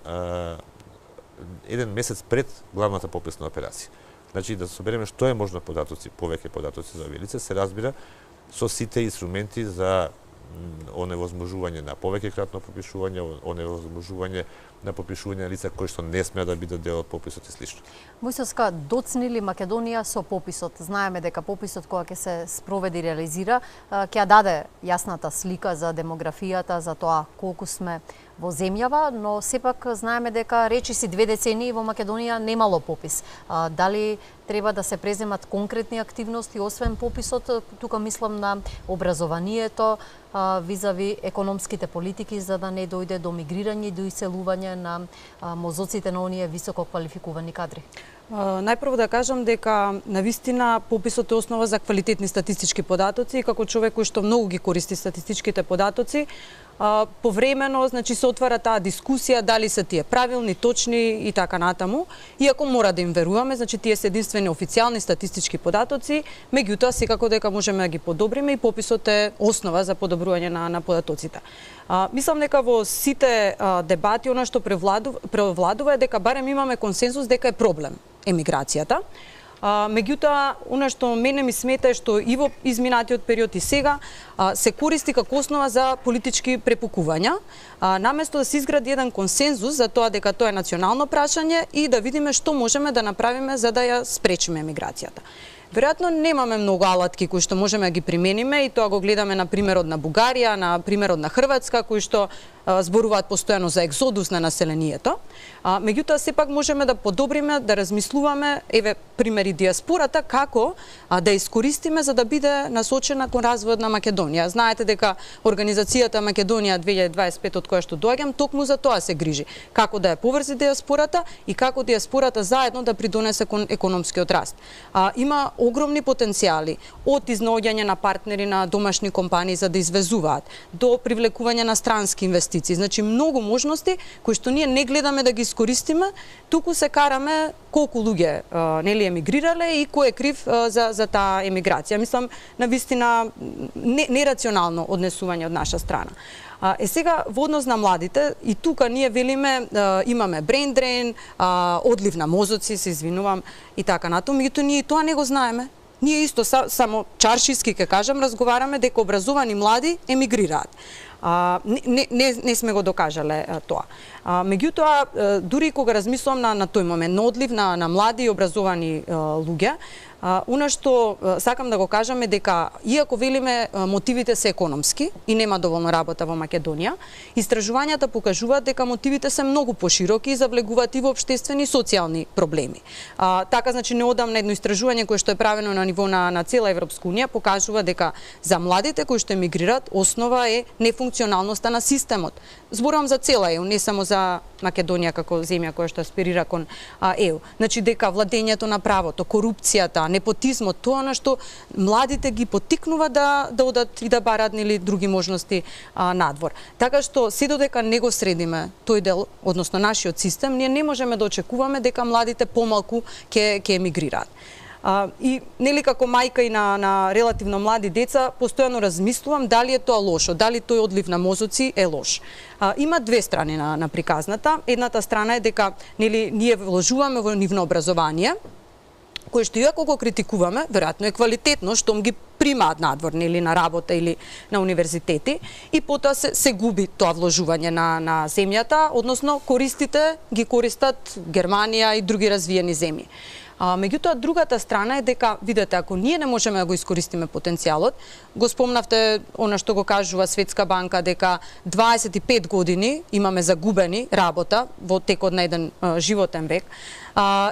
еден месец пред главната пописна операција. Значи да собереме што е можно податоци, повеќе податоци за овие лица, се разбира со сите инструменти за оневозможување на повеќекратно попишување, оневозможување на попишување на лица кои што не смеат да бидат дел од пописот и слично. Мојсовска, доцни ли Македонија со пописот? Знаеме дека пописот кога ќе се спроведи и реализира, ќе даде јасната слика за демографијата, за тоа колку сме во земјава, но сепак знаеме дека речиси 2 децении во Македонија немало попис. Дали треба да се преземат конкретни активности освен пописот? Тука мислам на образованието, визави економските политики, за да не дојде до мигрирање и до иселување на мозоците на оние високо квалификувани кадри. Најпрво да кажам дека навистина пописот е основа за квалитетни статистички податоци и како човек кој што многу ги користи статистичките податоци, повремено значи се отвара таа дискусија дали се тие правилни, точни и така натаму. Иако мора да им веруваме, значи тие се единствени официјални статистички податоци, меѓутоа секако дека можеме да ги подобриме и пописот е основа за подобрување на податоците. Мислам дека во сите дебати она што превладува е дека барем имаме консензус дека е проблем емиграцијата. Меѓутоа, она што мене ми смета е што и во изминатиот период и сега се користи како основа за политички препукувања, наместо да се изгради еден консензус за тоа дека тоа е национално прашање и да видиме што можеме да направиме за да ја спречиме емиграцијата. Веројатно немаме многу алатки кои што можеме да ги примениме и тоа го гледаме на примерот на Бугарија, на примерот на Хрватска, кои што зборуваат постојано за екзодус на населението. Меѓутоа сепак можеме да подобриме, да размислуваме, еве примери диаспората како да искористиме за да биде насочена кон развојот на Македонија. Знаете дека организацијата Македонија 2025 од која што доаѓам токму за тоа се грижи, како да ја поврзи диаспората и како диаспората заедно да придонесе кон економскиот раст. Има огромни потенцијали од изнаоѓање на партнери на домашни компании за да извезуваат, до привлекување на странски инвестиции. Значи многу можности кои што ние не гледаме да ги искористиме, туку се караме колку луѓе нели емигрирале и кој е крив за таа емиграција. Мислам навистина нерационално однесување од наша страна. Сега во однос на младите и тука ние велиме имаме brain drain, одлив на мозоци, се извинувам и така натаму, меѓутоа ние и тоа не го знаеме. Ние исто само чаршиски ќе кажам разговараме дека образовани млади емигрираат. Не сме го докажале тоа. Меѓутоа, дури кога размислувам на тој момент, на одлив на млади и образовани луѓе, Она што сакам да го кажам е дека, иако велиме мотивите се економски и нема доволно работа во Македонија, истражувањата покажуваат дека мотивите се многу пошироки и завлегуваат и во општествени и социјални проблеми. Така, значи, неодамна едно истражување кое што е правено на ниво на цела Европска унија покажува дека за младите кои што емигрираат, основа е нефункционалноста на системот. Зборувам за цела ЕУ, не само за Македонија како земја која што аспирира кон ЕУ. Значи дека владењето на правото, корупцијата, непотизмот, тоа на што младите ги поттикнува да одат и да бараат нели други можности надвор. Така што се додека не го средиме тој дел, односно нашиот систем, ние не можеме да очекуваме дека младите помалку ќе емигрираат. И нели како мајка и на релативно млади деца, постојано размислувам дали е тоа лошо, дали тој одлив на мозоци е лош. Има две страни на приказната. Едната страна е дека нели ние вложуваме во нивно образование, кое што иако го критикуваме, веројатно е квалитетно, штом ги примаат надвор нели на работа или на универзитети, и потоа се губи тоа вложување на земјата, односно користите ги користат Германија и други развиени земји. Меѓутоа, другата страна е дека, видете, ако ние не можеме да го искористиме потенцијалот, го спомнавте она што го кажува Светска банка, дека 25 години имаме загубени работа во текот на еден животен век.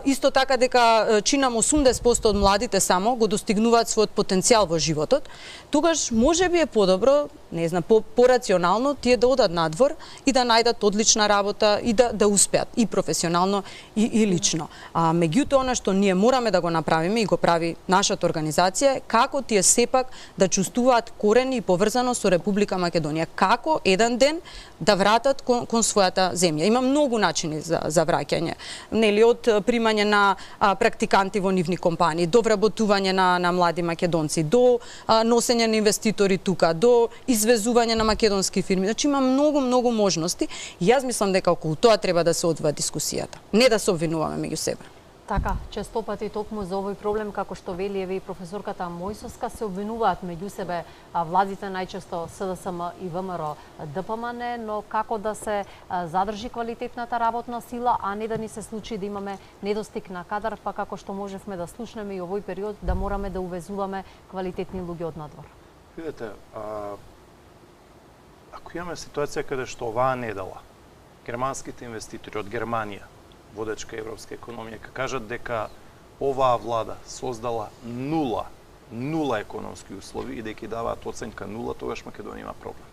Исто така дека чинам 80% од младите само го достигнуваат својот потенцијал во животот, тогаш можеби е подобро, не знам, порационално тие да одат надвор и да најдат одлична работа и да успеат и професионално и лично. Меѓутоа, она што ние мораме да го направиме и го прави нашата организација е како тие сепак да чувствуваат корени и поврзано со Република Македонија, како еден ден да вратат кон својата земја. Има многу начини за враќање. Нели, од примање на практиканти во нивни компании, до вработување на млади македонци, до носење на инвеститори тука, до извезување на македонски фирми. Значи има многу можности и јас мислам дека околу тоа треба да се одвива дискусијата, не да се обвинуваме меѓу себе. Така, често пати токму за овој проблем, како што вели еве и професорката Мојсовска, се обвинуваат меѓу себе владите, најчесто СДСМ и ВМРО ДПМН, но како да се задржи квалитетната работна сила, а не да ни се случи да имаме недостиг на кадар, па како што можевме да слушнеме и овој период, да мораме да увезуваме квалитетни луѓе од надвор. Видете, ако имаме ситуација каде што оваа недела германските инвеститори од Германија, водечка европска економија, кажат дека оваа влада создала нула економски услови и дека даваат оценка нула, тогаш Македонија има проблем.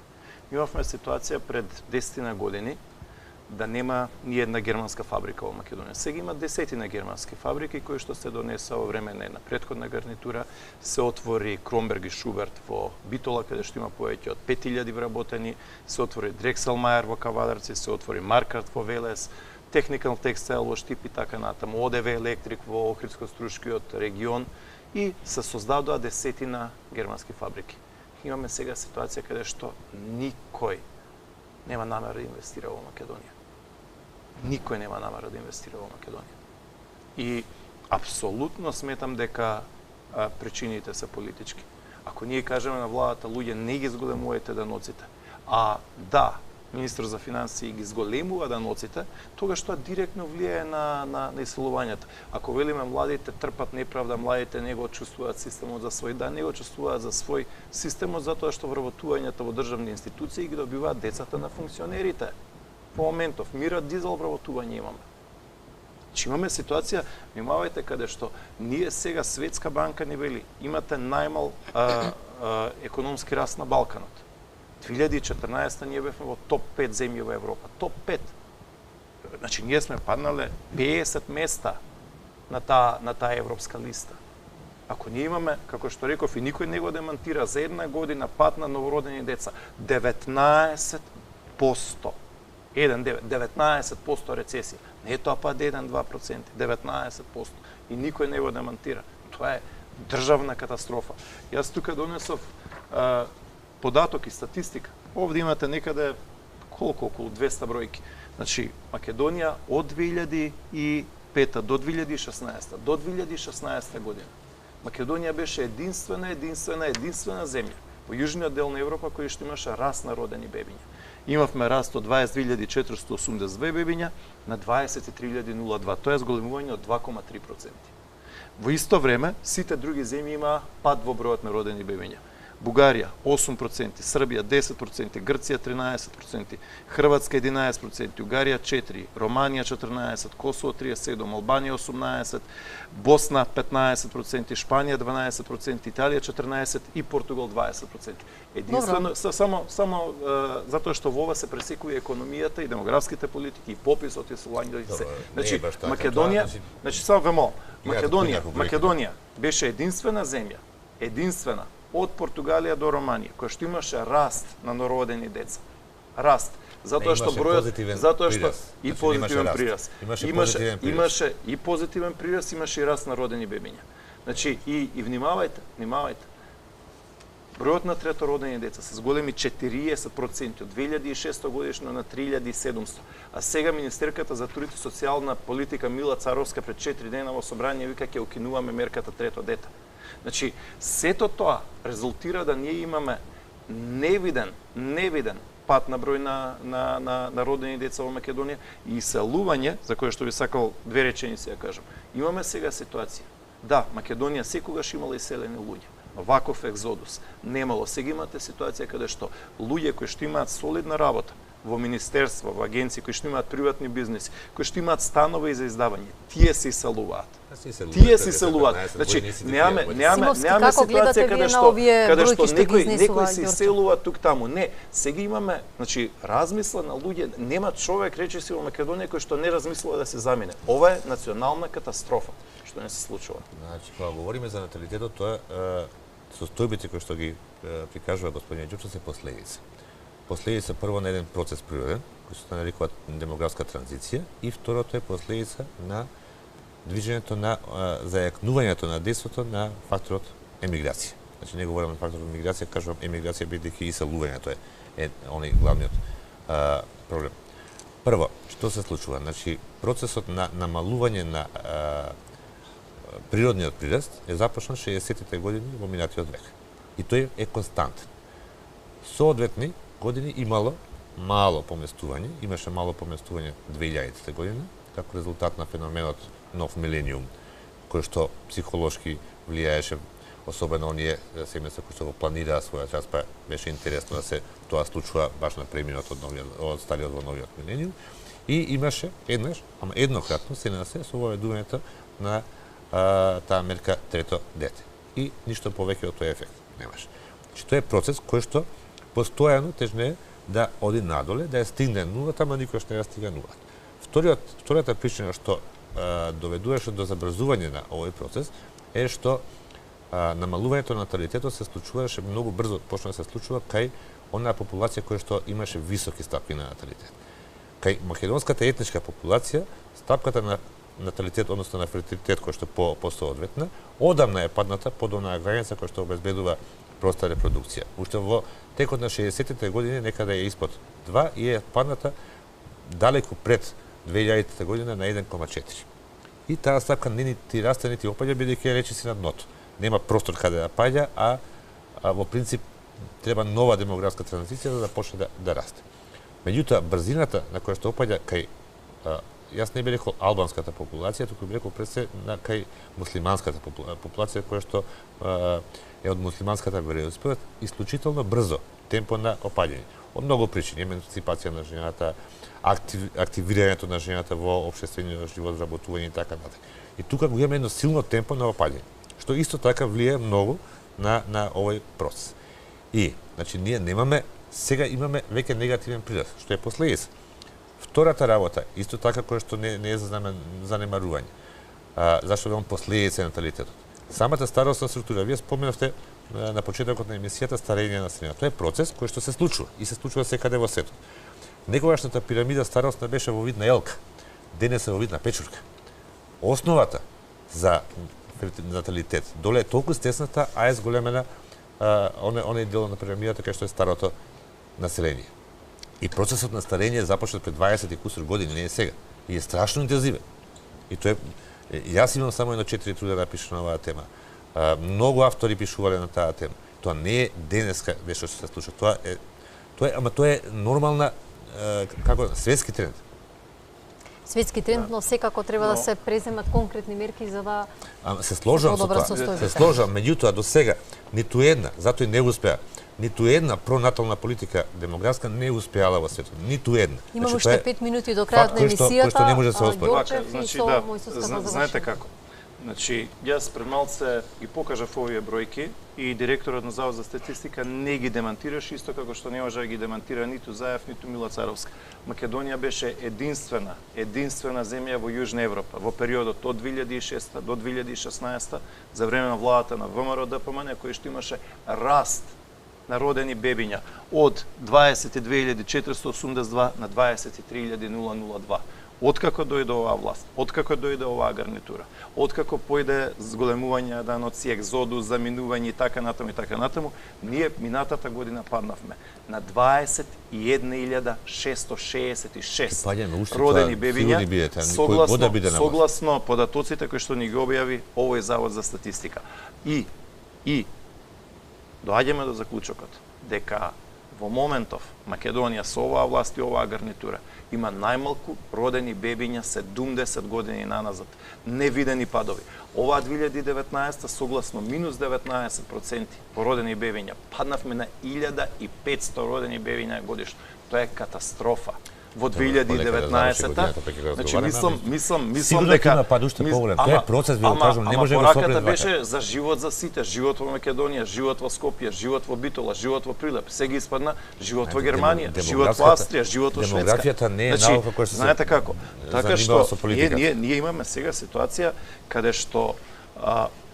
Имавме ситуација пред 10 години да нема ни една германска фабрика во Македонија. Сега има десетина германски фабрики кои што се донеса во време на една претходна гарнитура. Се отвори Кромберг и Шуберт во Битола, каде што има повеќе од 5000 вработени, се отвори Дрекселмајер во Кавадарци, се отвори Маркарт во Велес, Technical Textile во Штип и така натаму, ОДВ Електрик во Охридско-Струшкиот регион и се создадоа десетина германски фабрики. Имаме сега ситуација каде што никој нема намера да инвестира во Македонија. Никој нема намера да инвестира во Македонија. И апсолутно сметам дека причините се политички. Ако ние кажеме на владата, луѓе, не ги зголемувајте даноците, а да, министр за финансии ги зголемува даноците, тогаш тоа директно влијае на иселувањето. Ако велиме младите трпат неправда, младите не го чувствуваат системот за свој, да, не го чувствуваат за свој системот затоа што вработувањето во државни институции ги добиваат децата на функционерите. Во моментов Мира Дизел вработување имаме. Че имаме ситуација, внимавајте, каде што ние сега Светска банка ни вели, имате најмал економски раст на Балканот. 2014 ние бевме во топ 5 земји во Европа. Топ 5. Значи, ние сме паднале 50 места на таа европска листа. Ако ние имаме, како што реков, и никој не го демантира, за една година пат на новородени деца, 19%. 19% рецесија. Не е тоа пат 1-2%, 19%. И никој не го демантира. Тоа е државна катастрофа. Јас тука донесов податок и статистика. Овде имате некаде колку, околу 200 бројки. Значи, Македонија од 2005 до 2016, до 2016 година, Македонија беше единствена земја во јужниот дел на Европа кој што имаше раст на родени бебиња. Имавме раст од 22.482 бебиња на 23.002. Тоа е зголемување од 2,3%. Во исто време, сите други земји има пад во бројот на родени бебиња. Бугарија 8%, Србија 10%, Грција 13%, Хрватска 11%, Угарија 4%, Романија 14%, Косово 37%, Албанија 18%, Босна 15%, Шпанија 12%, Италија 14% и Португал 20%. Единствено, само затоа што во ова се пресекува економијата и демографските политики, и пописот и солањето и се. Значи, Македонија, значи само вемо, Македонија беше единствена земја, единствена од Португалија до Романија, која што имаше раст на нородени деца. Раст. Затоа што бројот, затоа што и позитивен прирас. Имаше и позитивен прирас, имаше и раст на родени бебиња. Значи и внимавајте. Бројот на третородени деца се зголеми 40% од 2600 годишно на 3700. А сега министерката за труд и социјална политика Мила Царовска пред 4 дена во собрание вика ќе укинуваме мерката трето дете. Значи, сето тоа резултира да ние имаме невиден пат на број на родени деца во Македонија и иселување, за кое што би сакал две реченици да кажам. Имаме сега ситуација. Да, Македонија секогаш имала иселени луѓе. Ваков екзодус немало. Сега имате ситуација каде што луѓе кои што имаат солидна работа во министерства, во агенции, кои што имаат приватни бизнеси, кои што имаат станови за издавање, тие се иселуваат. Значи, немаме ситуација каде што некој се иселува тук таму. Не, сега имаме, значи, размисла на луѓе, нема човек речиси во Македонија кој што не размислува да се замине. Ова е национална катастрофа што не се случува. Значи, кога говориме за наталитетот, тоа состојбите кои што ги прикажува господин Ѓурчев се последица. Последица прво на еден процес природен, кој се нарекува демографска транзиција, и второто е последица на движењето на зајакнувањето на детството на факторот емиграција. Значи не говорам на факторот емиграција, кажувам емиграција бидејќи иселувањето е оној главниот проблем. Прво, што се случува? Значи процесот на намалување на природниот прираст е започнал 60-тите години во минатиот век. И тој е константен. Соодветни години имало мало поместување, имаше мало поместување 2000-те година, како резултат на феноменот нов милениум, кој што психолошки влијаеше, особено оние семејства кои што го планираа својот час, па беше интересно да се тоа случува баш на преминот од стариот во новиот милениум. И имаше еднаш, ама еднократно се насе со воведувањето на таа мерка трето дете. И ништо повеќе од тој ефект немаше. Значи тоа е процес кој што постојано тежне да оди надоле, да ја стигне нулата, ама никош не ја стига нулата. Втората причина што доведуваше до забрзување на овој процес е што намалувањето на наталитетот се случуваше многу брзо, почна да се случува кај онаа популација која што имаше високи стапки на наталитет. Кај македонската етничка популација, стапката на наталитет, односно на фертилитет кој што посоодветна, одамна е падната под онаа граница која што обезбедува проста репродукција. Уште во текот на 60-тите години некаде е испод 2 и е падната далеку пред 2000-та година на 1,4. И таа стапка не нити расте, нити опаѓа, бидејќи речиси на дното. Нема простор каде да паѓа, а во принцип треба нова демографска транзиција за да почне да расте. Меѓутоа, брзината на која што опаѓа кај, јас не би рекол албанската популација, туку би рекол пред се кај муслиманската популација која што е од муслиманската вероисповед, исклучително брзо темпо на опаѓање. Од многу причини, емансипација на жената, активирањето на жената во општествениот живот, работување и така натаму. И тука го имаме едно силно темпо на опаѓање, што исто така влијае многу на овој процес. И, значи, ние немаме, сега имаме веќе негативен прираст, што е последица. Втората работа, исто така која што не е за занемарување. Зашто велам последица на наталитетот? Самата старосна структура, вие споменавте на почетокот на емисијата старење на населението. Тоа е процес кој што се случува и се случува секаде во светот. Некогашната пирамида старосна беше во вид на елка, денес е во вид на печурка. Основата за наталитет доле е толку стесната, а е зголемена оној дел на пирамидата кај што е старото население. И процесот на старење започна пред 20 и кусур години, не е сега. И е страшно интензивен. И тоа е јас имам само едно 4 труда да пишам на оваа тема. Многу автори пишувале на таа тема. Тоа не е денеска нешто што се случува. Тоа е нормална како светски тренд. светски тренд, но секако треба да се преземат конкретни мерки за да се сложам со тоа. Се сложам, меѓутоа до сега ниту една, затоа и не успеа. Ниту една пронатална политика демографска не успеала во светот. Ниту една. Имаме уште 5 минути до крајот на емисијата. Кој што не може да се оспори. Значи, знаете како? Значи, јас пред малце ги покажав овие бројки и директорот на Завод за статистика не ги демантираше, исто како што не може да ги демантира ниту Заев, ниту Мила Царовска. Македонија беше единствена земја во Јужна Европа во периодот од 2006 до 2016 за време на владата на ВМРО ДПМН, кој што имаше раст на родени бебиња од 22.482 на 23.002. Откако дојде оваа власт, откако дојде оваа гарнитура, откако појде зголемување даноци, екзодус, заминување и така натаму, ние минатата година паднавме на 21.666 родени бебиња, согласно податоците кои што ни ги објави овој Завод за статистика. И доаѓаме до заклучокот дека во моментов Македонија со оваа власт и оваа гарнитура има најмалку родени бебиња 70 години наназад, невидени падови. Оваа 2019 согласно минус 19% по родени бебиња, паднавме на 1500 родени бебиња годишно. Тоа е катастрофа. Во 2019-та, значи мислам дека има пад уште поголем. Тоа е процес, ви го кажам, не може да се пораката беше за живот за сите, живот во Македонија, живот во Скопје, живот во Битола, живот во Прилеп, сега испадна живот во Германија, живот во Австрија, живот во Шведска. Демографијата не е наука која се знаете како? Така што ние имаме сега ситуација каде што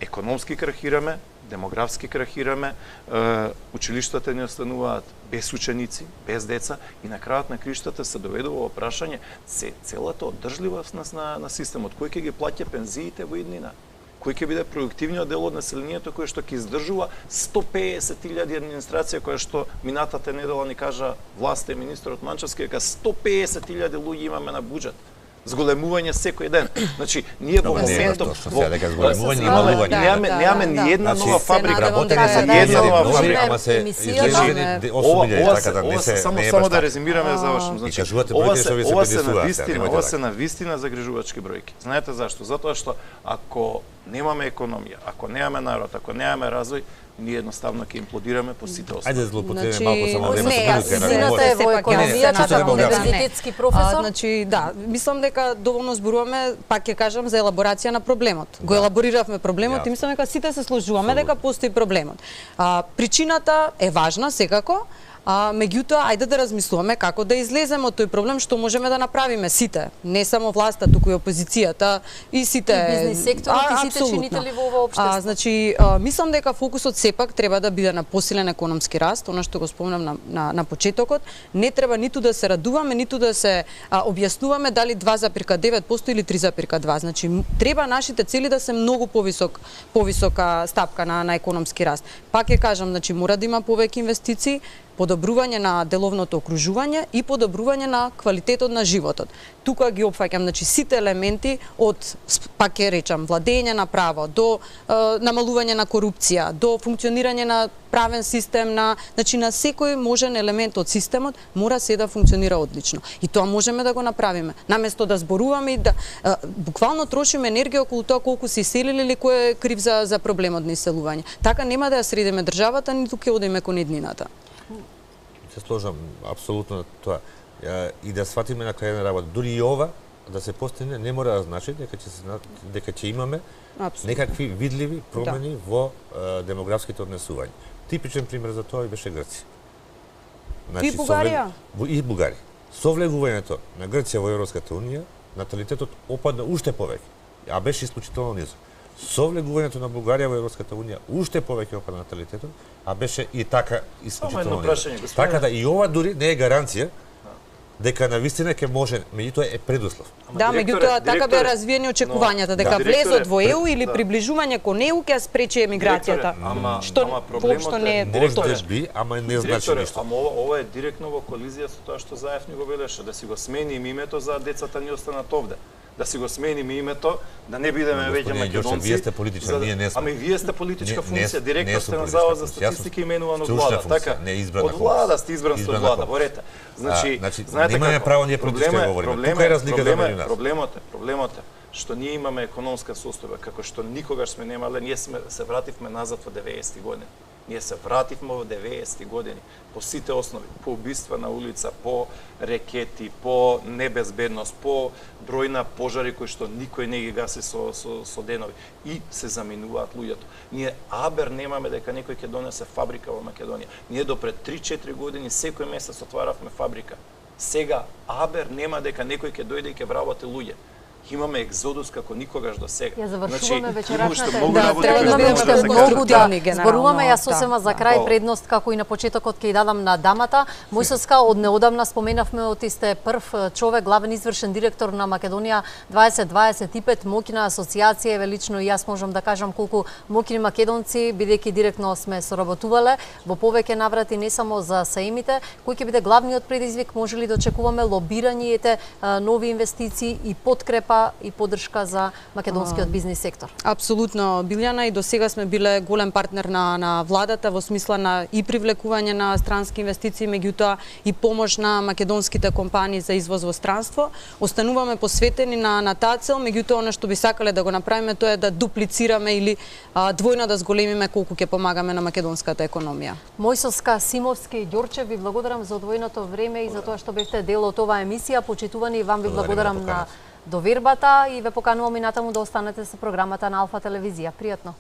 економски крахираме, демографски крахираме, училиштата не остануваат без ученици, без деца и на крајот на криштата се доведува во прашање целата одржливост на системот, кој ќе ги плаќа пензиите во иднина, кој ќе биде продуктивниот дел од населението кој што ќе издржува 150.000 администрација која што минатата недела ни кажа власта и министерот Манчевски дека 150.000 луѓе имаме на буџет. Зголемување секој ден. Значи, ние во моментов немаме ни една нова фабрика, ни една нова фабрика. Само да резимираме да завршим. Значи, ова се на вистина загрижувачки бројки. Знаете зашто? Затоа што ако немаме економија, ако немаме народ, ако немаме развој, ние едноставно ќе имплодираме по сите останали. Ајде злоупотребиме малку само време. Сината е во економијата, универзитетски професор. Значи, да, мислам дека доволно зборуваме, пак ќе кажам, за елаборација на проблемот. Го елабориравме проблемот и мислам дека сите се сложуваме дека постои проблемот. Причината е важна секако, меѓутоа, ајде да размислуваме како да излеземе од тој проблем, што можеме да направиме сите, не само власта, туку и опозицијата и сите и бизнис секторот и сите чинители во ова општество. Значи, мислам дека фокусот сепак треба да биде на посилен економски раст, она што го спомнам на почетокот, не треба ниту да се радуваме, ниту да се објаснуваме дали 2,9% или 3,2%. Значи, треба нашите цели да се многу повисока стапка на економски раст. Пак ќе кажам, значи, мора да има повеќе инвестиции, подобрување на деловното окружување и подобрување на квалитетот на животот. Тука ги опфаќам, значи, сите елементи од, пак ќе речам, владење на право, до намалување на корупција, до функционирање на правен систем, значи на секој можен елемент од системот мора се да функционира одлично. И тоа можеме да го направиме. Наместо да зборуваме и да буквално трошиме енергија околу тоа колку се иселиле или кој е крив за проблемот на иселување. Така нема да ја средиме државата, ниту ќе одиме кон еднината. Се сложам апсолутно на тоа. И да сватиме на крај на работа. Дури и ова да се постигне не мора да значи дека ќе имаме некакви видливи промени во демографските однесувања. Типичен пример за тоа беше Грција. И Бугарија. И Бугарија. Со влегувањето на Грција во Европската унија, наталитетот опадна уште повеќе, а беше исклучително низок. Со влегувањето на Бугарија во Европската унија уште повеќе опадна наталитетот, а беше и така исклучително низок. Така да и ова дури не е гаранција дека навистина ќе може, меѓутоа е предуслов. Да, меѓутоа така беа развиени очекувањата дека влезот во ЕУ или приближување кон ЕУ ќе спречи емиграцијата. Што воопшто не е тоа. Може би, ама не значи ништо. Ама ова е директно во колизија со тоа што Заев ни го велеше, да си го сменим името за децата ни останат овде. да си го смениме името, да не бидеме веќе македонци. Вие сте политичар, ние не сме. Ами вие сте политичка функција, не директор сте на политичка Завод за функција. статистика именуван од Стручна влада, функција, така? не избрана Од влада функција. сте избран од Избрана влада, функција. борете. Значи, знаете немаме како? право ние политички да говориме. Тука е разликата меѓу нас. Проблемот е што ние имаме економска состојба како што никогаш сме немале, ние се вративме назад во 90-ти години. Ние се вративме во 90-ти години по сите основи, по убиства на улица, по рекети, по небезбедност, по број на пожари кои што никој не ги гаси со денови и се заминуваат луѓето. Ние абер немаме дека некој ќе донесе фабрика во Македонија. Ние до пред 3-4 години секој месец отваравме фабрика. Сега абер нема дека некој ќе дојде и ќе вработи луѓе. Имаме екзодус како никогаш до сега. Ја завршуваме вечерашната. Имаме уште многу да зборуваме. Јас сосема за крај предност како и на почетокот ќе ја дадам на дамата. Мојсоска од неодамна споменавме оти сте прв човек, главен извршен директор на Македонија 2025, моќна асоциација, еве лично и јас можам да кажам колку моќни македонци, бидејќи директно сме соработувале во повеќе наврати не само за саимите, кој ќе биде главниот предизвик, може ли да очекуваме лобирање, нови инвестиции и подкрепа и поддршка за македонскиот бизнис сектор? Апсолутно, Билјана, и до сега сме биле голем партнер на владата во смисла на и привлекување на странски инвестиции, меѓутоа и помош на македонските компании за извоз во странство. Остануваме посветени на таа цел, меѓутоа она што би сакале да го направиме тоа е да дуплицираме или двојно да зголемиме колку ќе помагаме на македонската економија. Мојсоска, Симовски и Ѓорчев, ви благодарам за одвоеното време и за тоа што бевте дел од оваа емисија. Почитувани, вам ви благодарам на довербата и ве поканувам и натаму да останете со програмата на Алфа телевизија. Пријатно.